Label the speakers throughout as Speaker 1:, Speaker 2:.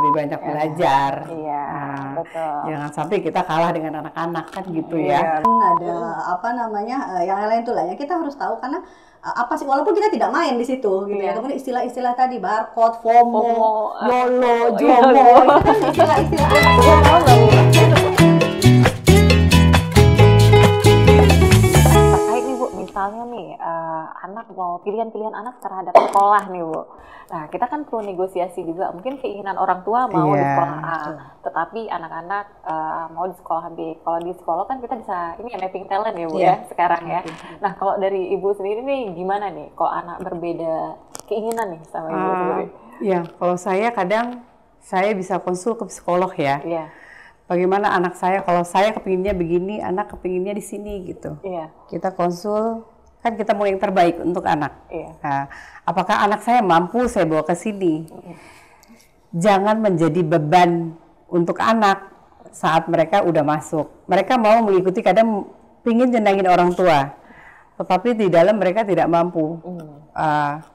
Speaker 1: lebih banyak belajar.
Speaker 2: Iya, betul.
Speaker 1: Jangan sampai kita kalah dengan anak-anak kan gitu ya.
Speaker 3: Ada apa namanya yang lain tuh lah ya, kita harus tahu karena apa sih, walaupun kita tidak main di situ gitu ya. Kemudian istilah-istilah tadi barcode, FOMO, YOLO, JOMO, itu kan istilah-istilah
Speaker 2: terkait nih Bu, misalnya nih anak mau pilihan anak terhadap sekolah nih Bu. Nah, kita kan perlu negosiasi juga. Mungkin keinginan orang tua mau di sekolah A, tetapi anak-anak mau di sekolah B. Kalau di sekolah kan kita bisa ini mapping talent ya Bu ya sekarang ya. Nah, kalau dari Ibu sendiri nih gimana nih kalau anak berbeda keinginan nih sama Ibu sendiri?
Speaker 1: Ya, kalau saya kadang saya bisa konsul ke psikolog ya. Bagaimana anak saya, kalau saya kepinginnya begini, anak kepinginnya di sini gitu. Kita konsul, kan kita mau yang terbaik untuk anak. Nah, apakah anak saya mampu saya bawa ke sini? Jangan menjadi beban untuk anak saat mereka udah masuk. Mereka mau mengikuti, kadang pingin nyenangin orang tua, tetapi di dalam mereka tidak mampu.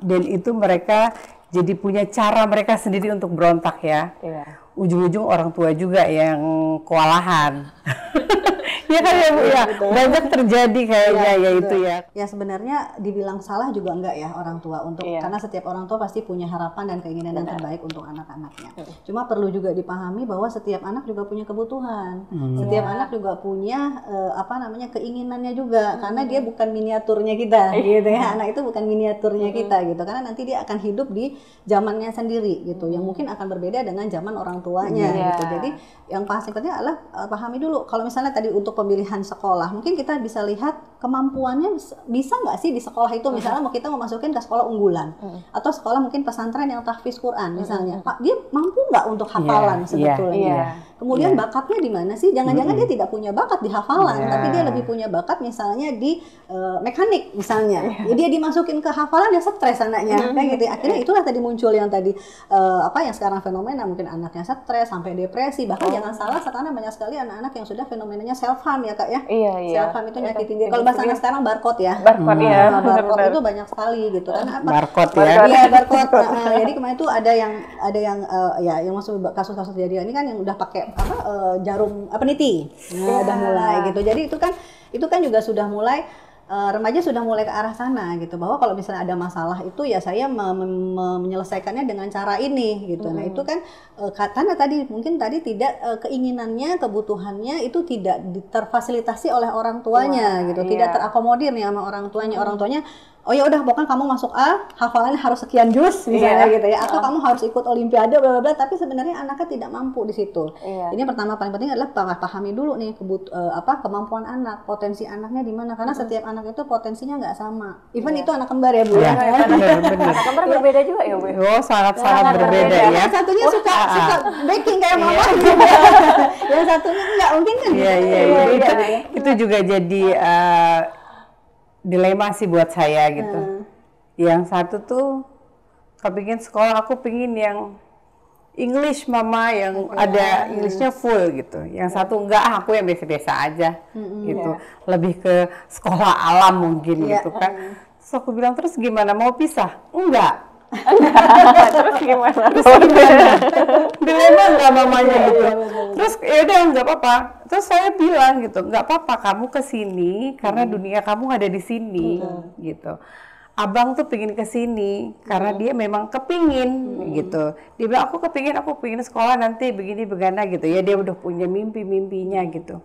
Speaker 1: Dan itu mereka jadi punya cara mereka sendiri untuk berontak ya. Ujung-ujung orang tua juga yang kewalahan. Ya kan ya Bu ya, banyak terjadi kayaknya ya itu ya.
Speaker 3: Ya sebenarnya dibilang salah juga enggak ya orang tua untuk karena setiap orang tua pasti punya harapan dan keinginan yang terbaik untuk anak-anaknya. Cuma perlu juga dipahami bahwa setiap anak juga punya kebutuhan, setiap anak juga punya apa namanya keinginannya juga, karena dia bukan miniaturnya kita, gitu ya. Anak itu bukan miniaturnya kita gitu, karena nanti dia akan hidup di zamannya sendiri gitu, yang mungkin akan berbeda dengan zaman orang tuanya gitu. Jadi yang pasti penting adalah pahami dulu kalau misalnya tadi untuk pemilihan sekolah, mungkin kita bisa lihat kemampuannya bisa nggak sih di sekolah itu, misalnya mau kita mau masukin ke sekolah unggulan atau sekolah mungkin pesantren yang tahfiz Quran misalnya, Pak dia mampu nggak untuk hafalan sebetulnya. Kemudian bakatnya di mana sih? Jangan-jangan dia tidak punya bakat di hafalan, tapi dia lebih punya bakat misalnya di mekanik misalnya. Dia dimasukin ke hafalan dia stres anaknya, kayak gitu. Akhirnya itulah tadi muncul yang tadi apa yang sekarang fenomena mungkin anaknya stres sampai depresi. Bahkan jangan salah sekarang banyak sekali anak-anak yang sudah fenomenanya self harm ya Kak ya. Self harm itu nyakitin diri. Kalau bahasa anak sekarang barcode ya. Barcode itu banyak sekali gitu kan.
Speaker 1: Barcode ya.
Speaker 3: Iya barcode. Jadi kemarin itu ada yang ya yang masuk kasus-kasus jadi ini kan yang udah pakai jarum peniti. Udah mulai gitu. Jadi itu kan juga sudah mulai remaja sudah mulai ke arah sana gitu, bahwa kalau misalnya ada masalah itu ya saya menyelesaikannya dengan cara ini gitu. Nah itu kan karena tadi mungkin tidak keinginannya, kebutuhannya itu tidak terfasilitasi oleh orang tuanya gitu, tidak terakomodir nih sama orang tuanya. Orang tuanya oh ya udah pokoknya kamu masuk A, hafalannya harus sekian juz misalnya gitu ya, atau kamu harus ikut olimpiade bla bla bla, tapi sebenarnya anaknya tidak mampu di situ. Ini yang pertama paling penting adalah pahami dulu nih kemampuan anak, potensi anaknya di mana, karena setiap anak itu potensinya nggak sama. Even itu anak kembar ya Bu.
Speaker 2: Benar. Kembar berbeda juga ya Bu.
Speaker 1: Oh sangat berbeda ya.
Speaker 3: Yang satunya suka baking kayak mama, yang satunya enggak mungkin kan.
Speaker 1: Itu juga jadi dilema sih buat saya gitu. Yang satu tuh kepingin sekolah, aku pingin yang English mama yang ada Englishnya full gitu. Yang satu enggak, aku yang biasa-biasa aja gitu. Lebih ke sekolah alam mungkin gitu kan. Terus aku bilang terus gimana, mau pisah? Enggak.
Speaker 2: Terus gimana?
Speaker 1: Dilema enggak mamanya gitu. Terus ya udah enggak apa-apa. Terus saya bilang gitu, enggak apa-apa kamu ke sini karena dunia kamu ada di sini gitu. Abang tuh pingin ke sini karena dia memang kepingin gitu. Dia bilang aku pingin sekolah nanti begini begana gitu ya. Dia udah punya mimpinya gitu.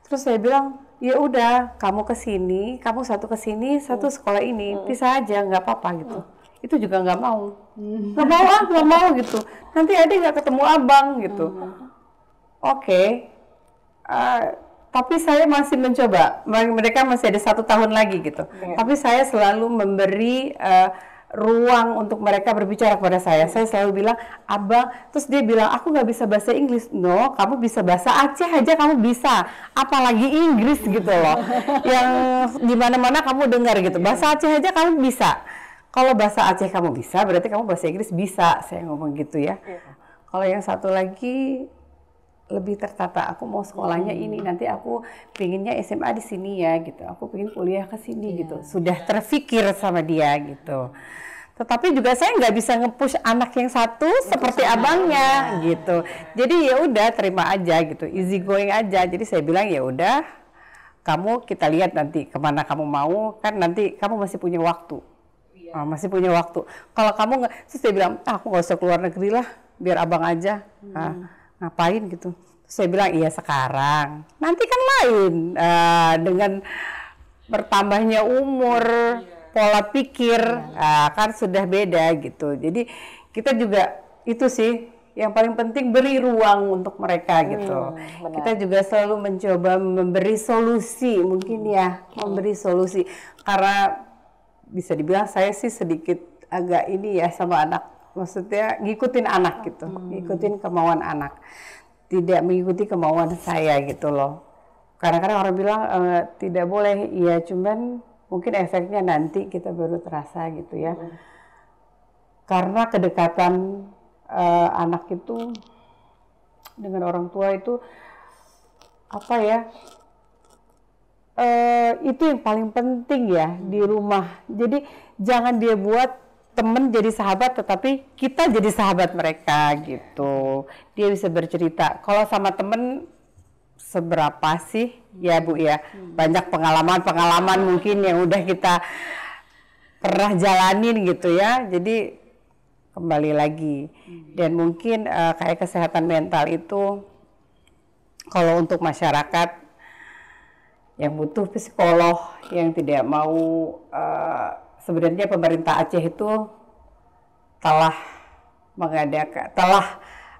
Speaker 1: Terus saya bilang ya udah kamu ke sini, kamu satu ke sini, satu sekolah ini, pisah aja nggak apa-apa gitu. Itu juga nggak mau gitu. Nanti adik nggak ketemu abang gitu. Oke. Tapi saya masih mencoba. Mereka masih ada 1 tahun lagi gitu. Tapi saya selalu memberi ruang untuk mereka berbicara kepada saya. Saya selalu bilang, abang, terus dia bilang, aku nggak bisa bahasa Inggris. No, kamu bisa bahasa Aceh aja kamu bisa. Apalagi Inggris gitu loh. Yang di mana-mana kamu dengar gitu. Bahasa Aceh aja kamu bisa. Kalau bahasa Aceh kamu bisa, berarti kamu bahasa Inggris bisa. Saya ngomong gitu ya. Kalau yang satu lagi lebih tertata, aku mau sekolahnya ini, nanti aku pinginnya SMA di sini ya gitu, aku pingin kuliah ke sini gitu, sudah terfikir sama dia gitu. Tetapi juga saya nggak bisa nge-push anak yang satu seperti abangnya gitu. Jadi ya udah terima aja gitu, easy going aja. Jadi saya bilang ya udah, kamu kita lihat nanti kemana kamu mau, kan nanti kamu masih punya waktu. Masih punya waktu. Kalau kamu nggak, terus saya bilang, aku nggak usah keluar negeri lah, biar abang aja. Ngapain gitu? Terus saya bilang, iya sekarang. Nanti kan lain dengan bertambahnya umur, pola pikir kan sudah beda gitu. Jadi kita juga itu sih yang paling penting, beri ruang untuk mereka gitu. Kita juga selalu mencoba memberi solusi mungkin ya, memberi solusi. Karena bisa dibilang saya sih sedikit agak ini ya sama anak, maksudnya ngikutin anak gitu, ngikutin kemauan anak, tidak mengikuti kemauan saya gitu loh. Kadang-kadang orang bilang tidak boleh, ya cuman mungkin efeknya nanti kita baru terasa gitu ya. Karena kedekatan anak itu dengan orang tua itu apa ya? Itu yang paling penting ya di rumah. Jadi jangan dia buat temen jadi sahabat, tetapi kita jadi sahabat mereka gitu. Dia bisa bercerita. Kalau sama temen seberapa sih ya Bu ya, banyak pengalaman-pengalaman mungkin yang udah kita pernah jalanin gitu ya. Jadi kembali lagi, dan mungkin kayak kesehatan mental itu kalau untuk masyarakat yang butuh psikolog, yang tidak mau, sebenarnya pemerintah Aceh itu telah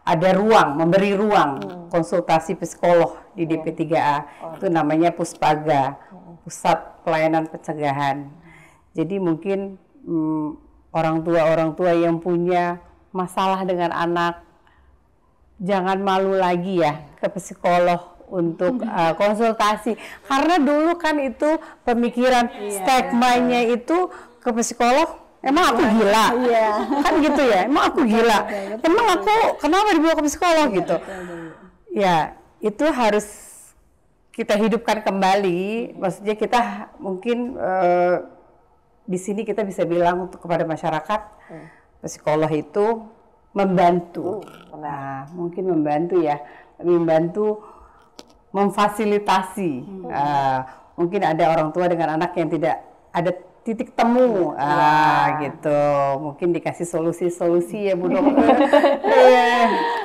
Speaker 1: ada ruang, memberi ruang konsultasi psikolog di DP3A. Itu namanya Puspaga, Pusat Pelayanan Pencegahan. Jadi mungkin orang tua yang punya masalah dengan anak, jangan malu lagi ya ke psikolog untuk konsultasi. Karena dulu kan itu pemikiran stigma-nya itu ke psikolog, emang aku gila, kan gitu ya, emang aku gila, emang aku kenapa dibawa ke psikolog gitu. Ya itu harus kita hidupkan kembali. Maksudnya kita mungkin di sini kita bisa bilang untuk kepada masyarakat, psikolog itu membantu, mungkin membantu ya, membantu memfasilitasi. Mungkin ada orang tua dengan anak yang tidak ada titik temu, gitu. Mungkin dikasih solusi-solusi ya Bu Dokter.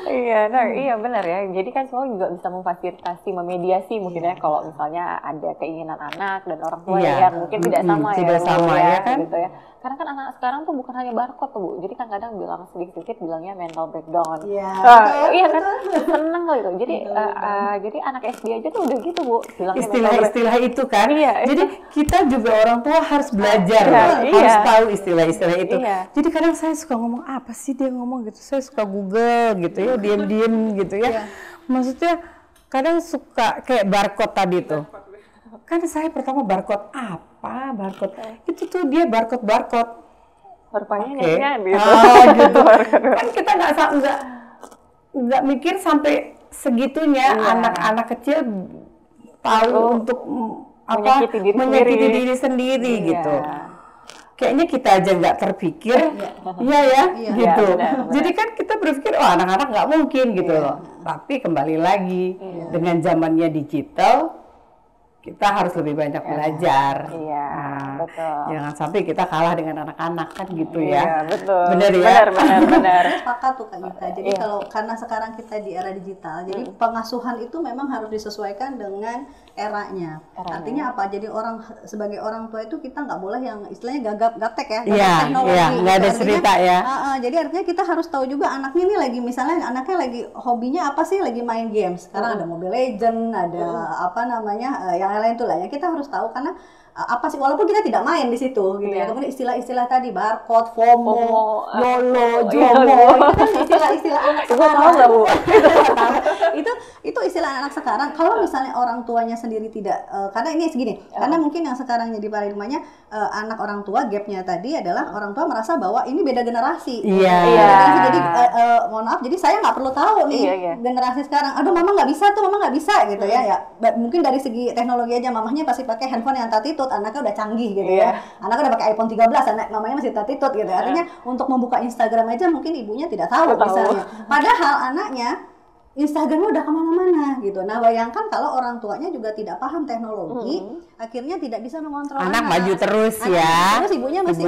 Speaker 2: Iya benar ya. Jadi kan semua juga bisa memfasilitasi, memediasi mungkin ya, kalau misalnya ada keinginan anak dan orang tua yang mungkin tidak sama ya kan? Gitu ya. Karena kan anak sekarang tuh bukan hanya barcode tuh Bu. Jadi kan kadang bilang sedikit-sedikit bilangnya mental breakdown. Iya kan, seneng gitu. Jadi anak SD aja tuh udah gitu Bu.
Speaker 1: Istilah-istilah itu kan. Jadi kita juga orang tua harus belajar, harus tahu istilah-istilah itu. Jadi kadang saya suka ngomong, apa sih dia ngomong gitu. Saya suka Google gitu ya, diam-diam gitu ya. Maksudnya kadang suka kayak barcode tadi tuh. Kan saya pertama barcode apa? Barcode itu tuh dia barcode.
Speaker 2: Rupanya gitu.
Speaker 1: Gitu. Kan kita nggak mikir sampai segitunya anak-anak kecil tahu untuk menyakiti diri sendiri gitu. Kayaknya kita aja nggak terpikir, gitu. Benar. Jadi kan kita berpikir, anak-anak nggak mungkin gitu loh. Tapi kembali lagi dengan zamannya digital, kita harus lebih banyak belajar.
Speaker 2: Betul.
Speaker 1: Jangan sampai kita kalah dengan anak-anak kan gitu ya.
Speaker 2: Betul.
Speaker 1: Benar ya.
Speaker 2: Benar.
Speaker 3: Sepakat tuh Kak Gita. Jadi karena sekarang kita di era digital, jadi pengasuhan itu memang harus disesuaikan dengan eranya. Artinya apa? Jadi sebagai orang tua itu kita nggak boleh yang istilahnya gaptek ya, teknologi.
Speaker 1: Iya, nggak ada cerita ya.
Speaker 3: Jadi artinya kita harus tahu juga anaknya ini lagi, misalnya anaknya lagi hobinya apa sih, lagi main games. Sekarang ada Mobile Legends, ada yang lain tuh lah ya. Kita harus tahu karena apa sih, walaupun kita tidak main di situ gitu ya. Kemudian istilah-istilah tadi barcode, FOMO, YOLO, JOMO, itu kan istilah-istilah anak sekarang.
Speaker 2: Tahu nggak Bu?
Speaker 3: itu istilah anak sekarang. Kalau misalnya orang tuanya sendiri tidak, karena ini segini, karena mungkin yang sekarang jadi paradigmanya anak orang tua gapnya tadi adalah orang tua merasa bahwa ini beda generasi. Jadi mohon maaf, jadi saya nggak perlu tahu nih generasi sekarang. Aduh, mama nggak bisa tuh, mama nggak bisa gitu ya. Mungkin dari segi teknologi aja, mamahnya pasti pakai handphone yang tatitut, anaknya udah canggih gitu ya. Anaknya udah pakai iPhone 13, mamanya masih tatitut gitu. Artinya untuk membuka Instagram aja mungkin ibunya tidak tahu misalnya. Padahal anaknya Instagramnya udah kemana-mana gitu. Nah, bayangkan kalau orang tuanya juga tidak paham teknologi, akhirnya tidak bisa mengontrol
Speaker 1: anak maju terus ya.
Speaker 3: Terus ibunya masih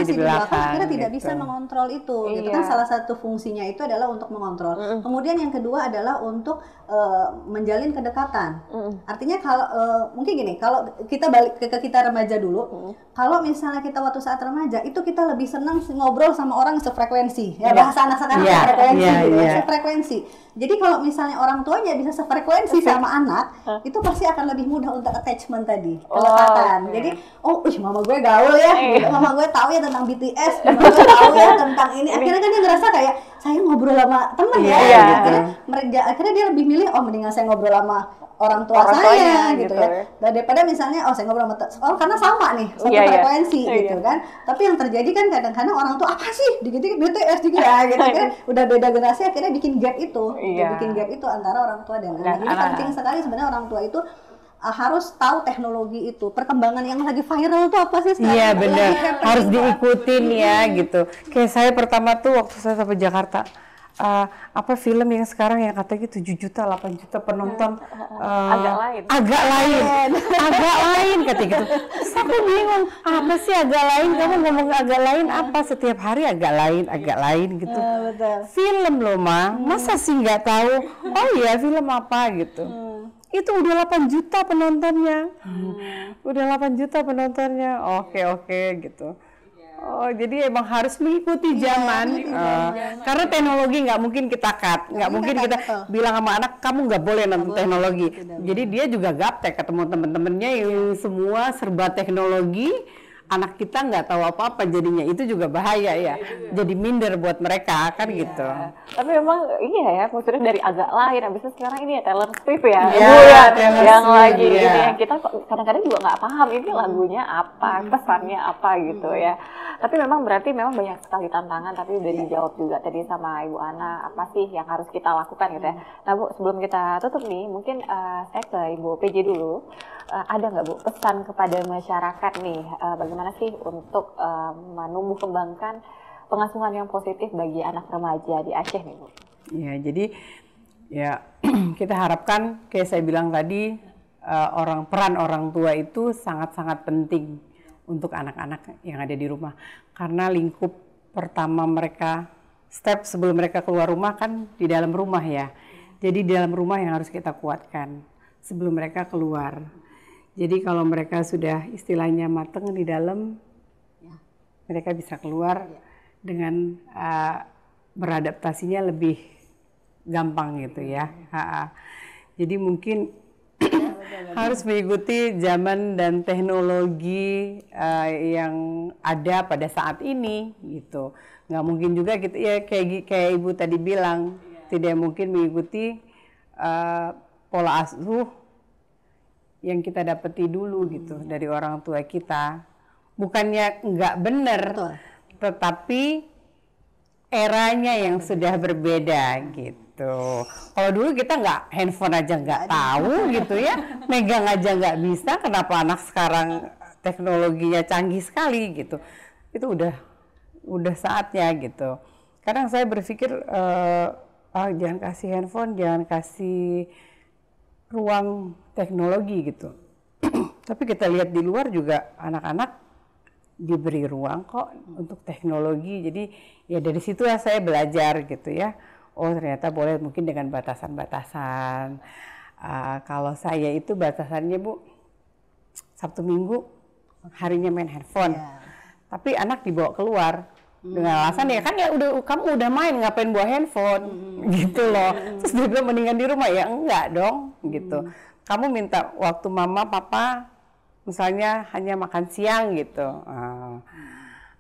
Speaker 3: di belakang, akhirnya tidak bisa mengontrol itu. Gitu kan salah satu fungsinya itu adalah untuk mengontrol. Kemudian yang kedua adalah untuk menjalin kedekatan. Artinya kalau mungkin gini, kalau kita balik ke kita remaja dulu, kalau misalnya kita waktu saat remaja itu kita lebih senang ngobrol sama orang sefrekuensi. Ya bahasa anak sekarang sefrekuensi. Jadi kalau misalnya orang tuanya bisa sefrekuensi sama anak, itu pasti akan lebih mudah untuk attachment tadi, kelekatan. Jadi, mama gue gaul ya, gitu. Mama gue tahu ya tentang BTS, mama gue tahu ya tentang ini. Akhirnya kan dia ngerasa kayak saya ngobrol sama temen akhirnya dia lebih milih, mendingan saya ngobrol sama orang tua saya gitu ya. Daripada misalnya saya ngobrol sama karena sama nih satu frekuensi gitu kan. Tapi yang terjadi kan kadang-kadang orang tua apa sih dikit-dikit BTS juga gitu. Akhirnya udah beda generasi, akhirnya bikin gap itu. Bikin gap itu antara orang tua dan anak. Jadi penting sekali sebenarnya orang tua itu harus tahu teknologi itu, perkembangan yang lagi viral itu apa sih sekarang?
Speaker 1: Iya benar, harus diikutin ya gitu. Kayak saya pertama tuh waktu saya sampai Jakarta, apa film yang sekarang yang katanya 7 juta, 8 juta penonton, agak lain ketika itu. Terus aku bingung, apa sih agak lain? Kamu ngomong agak lain apa? Setiap hari agak lain gitu.
Speaker 3: Betul.
Speaker 1: Film loh masa sih nggak tahu? Oh iya film apa gitu. Itu udah 8 juta penontonnya. Udah 8 juta penontonnya. Oke gitu. Jadi emang harus mengikuti zaman. Karena teknologi nggak mungkin kita cut, nggak mungkin kita bilang sama anak kamu nggak boleh nonton teknologi. Jadi dia juga gaptek ketemu temen-temennya yang semua serba teknologi. Anak kita nggak tahu apa-apa, jadinya itu juga bahaya ya. Jadi minder buat mereka kan gitu.
Speaker 2: Tapi memang ya, maksudnya dari agak lain. Habis itu sekarang ini ya Taylor Swift ya, yang lagi ini yang kita kadang-kadang juga nggak paham ini lagunya apa, pesannya apa gitu ya. Tapi memang berarti banyak sekali tantangan. Tapi udah dijawab juga tadi sama Ibu Ana, apa sih yang harus kita lakukan gitu ya. Nah Bu, sebelum kita tutup nih, mungkin saya ke Ibu PJ dulu. Ada nggak Bu pesan kepada masyarakat nih, bagaimana sih untuk menumbuh kembangkan pengasuhan yang positif bagi anak remaja di Aceh nih Bu?
Speaker 1: Ya, jadi ya kita harapkan kayak saya bilang tadi, peran orang tua itu sangat-sangat penting untuk anak-anak yang ada di rumah. Karena lingkup pertama mereka, step sebelum mereka keluar rumah kan di dalam rumah ya. Jadi di dalam rumah yang harus kita kuatkan sebelum mereka keluar. Jadi kalau mereka sudah istilahnya mateng di dalam, mereka bisa keluar dengan beradaptasinya lebih gampang gitu ya. Jadi mungkin harus mengikuti zaman dan teknologi yang ada pada saat ini gitu. Nggak mungkin juga gitu ya, kayak Ibu tadi bilang, tidak mungkin mengikuti pola asuh yang kita dapeti dulu gitu dari orang tua kita. Bukannya nggak benar, tetapi eranya yang sudah berbeda gitu. Kalau dulu kita nggak, handphone aja nggak tahu gitu ya, megang aja nggak bisa. Kenapa anak sekarang teknologinya canggih sekali gitu? Itu udah saatnya gitu. Kadang saya berpikir jangan kasih handphone, jangan kasih ruang teknologi gitu. Tapi kita lihat di luar juga anak-anak diberi ruang kok untuk teknologi. Jadi ya dari situ saya belajar gitu ya. Oh ternyata boleh mungkin dengan batasan-batasan. Kalau saya itu batasannya Bu, Sabtu Minggu harinya main handphone. Tapi anak dibawa keluar dengan alasan ya kan ya kamu udah main ngapain bawa handphone gitu loh. Terus dia bilang mendingan di rumah, ya enggak dong gitu. Kamu minta waktu mama papa misalnya hanya makan siang gitu,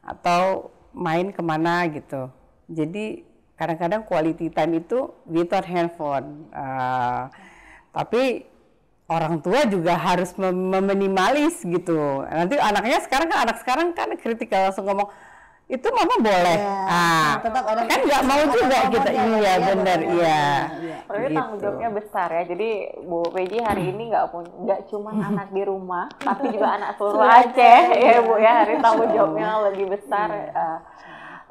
Speaker 1: atau main kemana gitu. Jadi kadang-kadang quality time itu without handphone. Tapi orang tua juga harus meminimalis gitu. Nanti anaknya anak sekarang kan kritikal langsung ngomong itu mama boleh.
Speaker 3: Tetap orang
Speaker 1: kan nggak mau juga kita. Iya benar, iya.
Speaker 2: Tapi
Speaker 1: Gitu.
Speaker 2: tanggung jawabnya besar ya. Jadi Bu Peji hari ini nggak cuma anak di rumah, tapi juga anak seluruh Aceh ya Bu ya. Hari tanggung jawabnya lebih besar.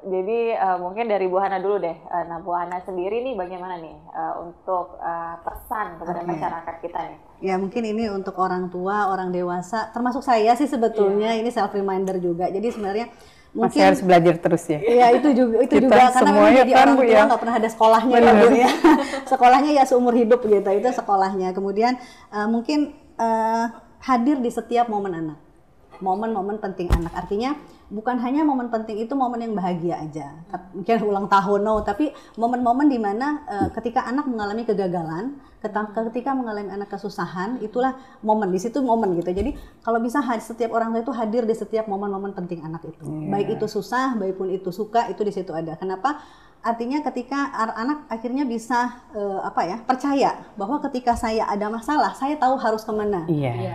Speaker 2: Jadi mungkin dari Bu Hana dulu deh. Nah Bu Hana sendiri nih bagaimana nih untuk pesan kepada masyarakat kita nih?
Speaker 3: Ya mungkin ini untuk orang tua, orang dewasa, termasuk saya sih sebetulnya ini self reminder juga. Jadi sebenarnya mungkin
Speaker 1: masih harus belajar terus ya.
Speaker 3: Iya itu juga karena memang jadi orang tua nggak pernah ada sekolahnya ya Bu ya. Sekolahnya ya seumur hidup gitu, itu sekolahnya. Kemudian mungkin hadir di setiap momen anak. Momen-momen penting anak, artinya bukan hanya momen penting itu momen yang bahagia aja, mungkin ulang tahun, tapi momen-momen di mana ketika anak mengalami kegagalan, ketika mengalami anak kesusahan, itulah momen, di situ momen gitu. Jadi kalau bisa setiap orang tua itu hadir di setiap momen-momen penting anak itu, baik itu susah, baik pun itu suka, itu di situ ada. Kenapa? Artinya ketika anak akhirnya bisa percaya bahwa ketika saya ada masalah, saya tahu harus kemana.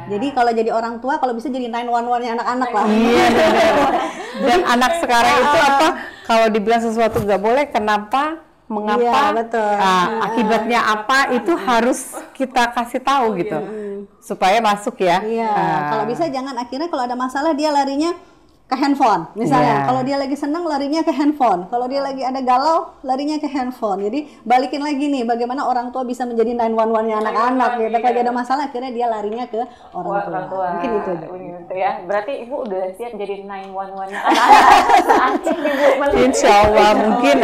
Speaker 3: Jadi kalau jadi orang tua, kalau bisa jadi 911-nya anak-anak lah.
Speaker 1: Dan anak sekarang itu kalau dibilang sesuatu nggak boleh, kenapa, mengapa,
Speaker 3: betul.
Speaker 1: Akibatnya apa, itu harus kita kasih tahu gitu, supaya masuk ya.
Speaker 3: Kalau bisa jangan akhirnya kalau ada masalah dia larinya ke handphone misalnya. Kalau dia lagi senang larinya ke handphone, kalau dia lagi ada galau larinya ke handphone. Jadi balikin lagi nih bagaimana orang tua bisa menjadi 911-nya anak-anak gitu. Kalau ada masalah akhirnya dia larinya ke orang tua. Mungkin itu
Speaker 2: ya. Berarti Ibu udah siap jadi 911-nya anak-anak.
Speaker 1: Insya Allah mungkin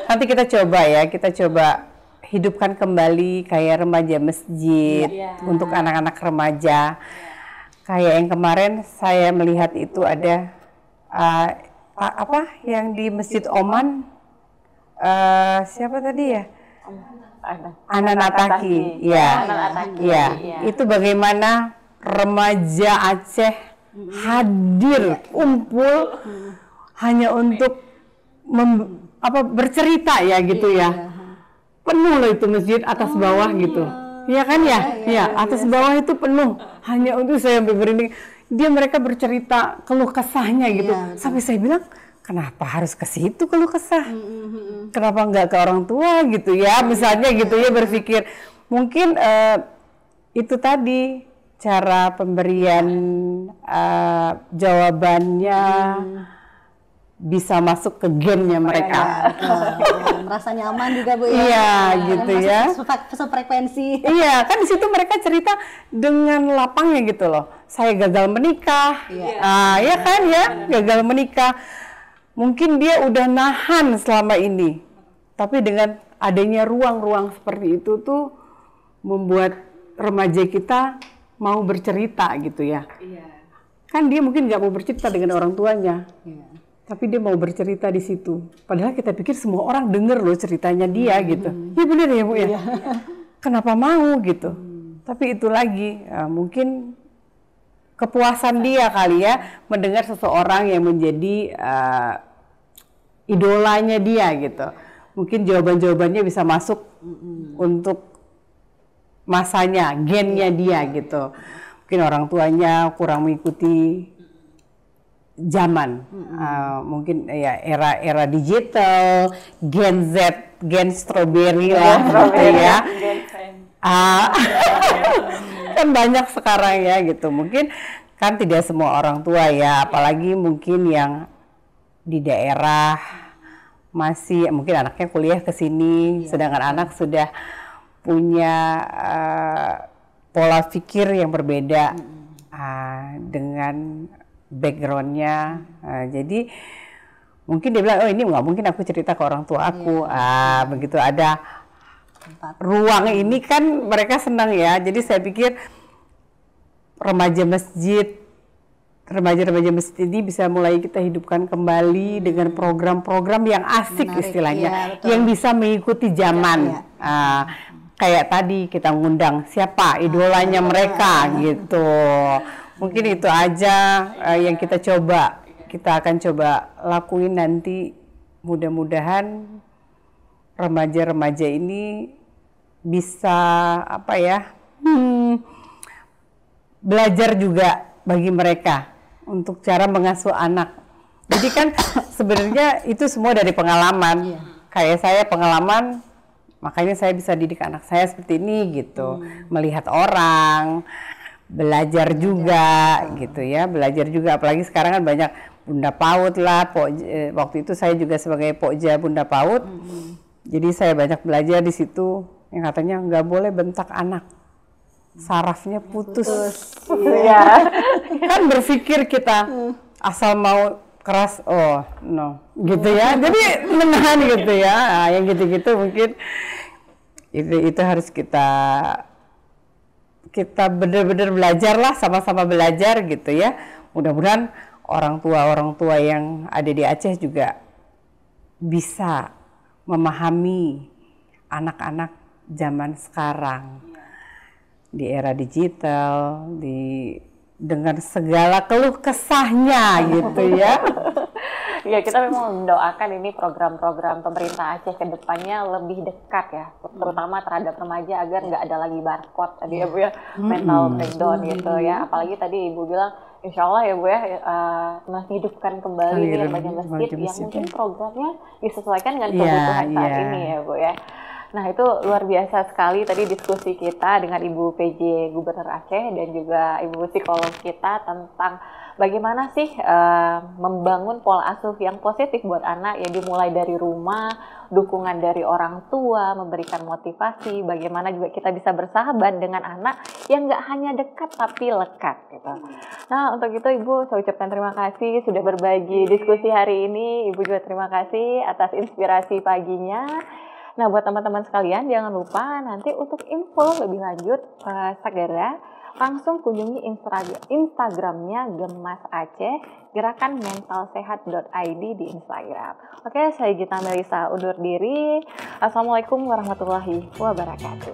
Speaker 1: nanti kita coba hidupkan kembali kayak remaja masjid untuk anak-anak remaja. Kayak yang kemarin saya melihat itu ada yang di Masjid Oman, siapa tadi ya? Ana Nataki. Itu bagaimana remaja Aceh hadir kumpul hanya untuk bercerita ya gitu ya. Penuh loh itu masjid atas bawah gitu. Iya kan ya? Iya, atas bawah itu penuh. Hanya untuk saya berinding. Mereka bercerita keluh kesahnya gitu. Sampai saya bilang, kenapa harus ke situ keluh kesah? Kenapa nggak ke orang tua gitu ya? Misalnya gitu ya, berpikir. Mungkin itu tadi cara pemberian jawabannya bisa masuk ke gennya mereka.
Speaker 3: Merasa nyaman juga Bu ya.
Speaker 1: Iya gitu ya.
Speaker 3: Sefrekuensi.
Speaker 1: Iya kan di situ mereka cerita dengan lapangnya gitu loh. Saya gagal menikah. Ya kan ya, gagal menikah. Mungkin dia udah nahan selama ini. Tapi dengan adanya ruang-ruang seperti itu tuh membuat remaja kita mau bercerita gitu ya. Kan dia mungkin nggak mau bercerita dengan orang tuanya. Tapi dia mau bercerita di situ. Padahal kita pikir semua orang denger loh ceritanya dia gitu. Ya benar ya Bu ya. Kenapa mau gitu. Tapi itu lagi mungkin kepuasan dia kali ya mendengar seseorang yang menjadi idolanya dia gitu. Mungkin jawaban-jawabannya bisa masuk untuk masanya, gennya dia gitu. Mungkin orang tuanya kurang mengikuti zaman, mungkin ya era digital, Gen Z, Gen Strawberry lah, gitu ya. Kan banyak sekarang ya gitu. Mungkin kan tidak semua orang tua ya, apalagi mungkin yang di daerah masih mungkin anaknya kuliah ke sini, sedangkan anak sudah punya pola pikir yang berbeda dengan backgroundnya, jadi mungkin dia bilang, oh ini nggak mungkin aku cerita ke orang tua aku, begitu ada ruang ini kan mereka senang ya. Jadi saya pikir remaja masjid ini bisa mulai kita hidupkan kembali dengan program-program yang asik. Menarik, istilahnya, yang bisa mengikuti zaman. Kayak tadi kita ngundang siapa idolanya mereka gitu. Mungkin itu aja yang kita akan coba lakuin nanti. Mudah-mudahan remaja-remaja ini bisa apa ya, belajar juga bagi mereka untuk cara mengasuh anak. Jadi kan sebenarnya itu semua dari pengalaman. Kayak saya pengalaman, makanya saya bisa didik anak saya seperti ini gitu. Melihat orang, belajar juga gitu ya, belajar juga. Apalagi sekarang kan banyak Bunda PAUD lah. Waktu itu saya juga sebagai Pokja Bunda PAUD. Jadi saya banyak belajar di situ yang katanya nggak boleh bentak anak. Sarafnya putus.
Speaker 2: Iya.
Speaker 1: Kan berpikir kita asal mau keras, oh no, gitu ya. Jadi menahan gitu ya. Nah, yang gitu-gitu mungkin itu harus kita benar-benar belajar lah, sama-sama belajar gitu ya. Mudah-mudahan orang tua yang ada di Aceh juga bisa memahami anak-anak zaman sekarang. Di era digital, dengan segala keluh kesahnya gitu ya.
Speaker 2: Ya, kita memang mendoakan ini program-program pemerintah Aceh ke depannya lebih dekat ya, terutama terhadap remaja agar nggak ada lagi barcode tadi ya Bu ya, mental breakdown gitu ya. Apalagi tadi Ibu bilang, insya Allah ya Bu ya, menghidupkan kembali nih banyak masjid yang mungkin programnya disesuaikan dengan kebutuhan saat ini ya Bu ya. Nah, itu luar biasa sekali tadi diskusi kita dengan Ibu PJ Gubernur Aceh dan juga Ibu psikolog kita tentang bagaimana sih membangun pola asuh yang positif buat anak yang dimulai dari rumah, dukungan dari orang tua, memberikan motivasi, bagaimana juga kita bisa bersahabat dengan anak yang nggak hanya dekat tapi lekat gitu. Nah, untuk itu Ibu saya ucapkan terima kasih sudah berbagi diskusi hari ini. Ibu juga terima kasih atas inspirasi paginya. Nah, buat teman-teman sekalian, jangan lupa nanti untuk info lebih lanjut, segera langsung kunjungi Instagramnya Gemas Aceh, gerakan mentalsehat.id di Instagram. Oke, saya Gita Melisa undur diri. Assalamualaikum warahmatullahi wabarakatuh.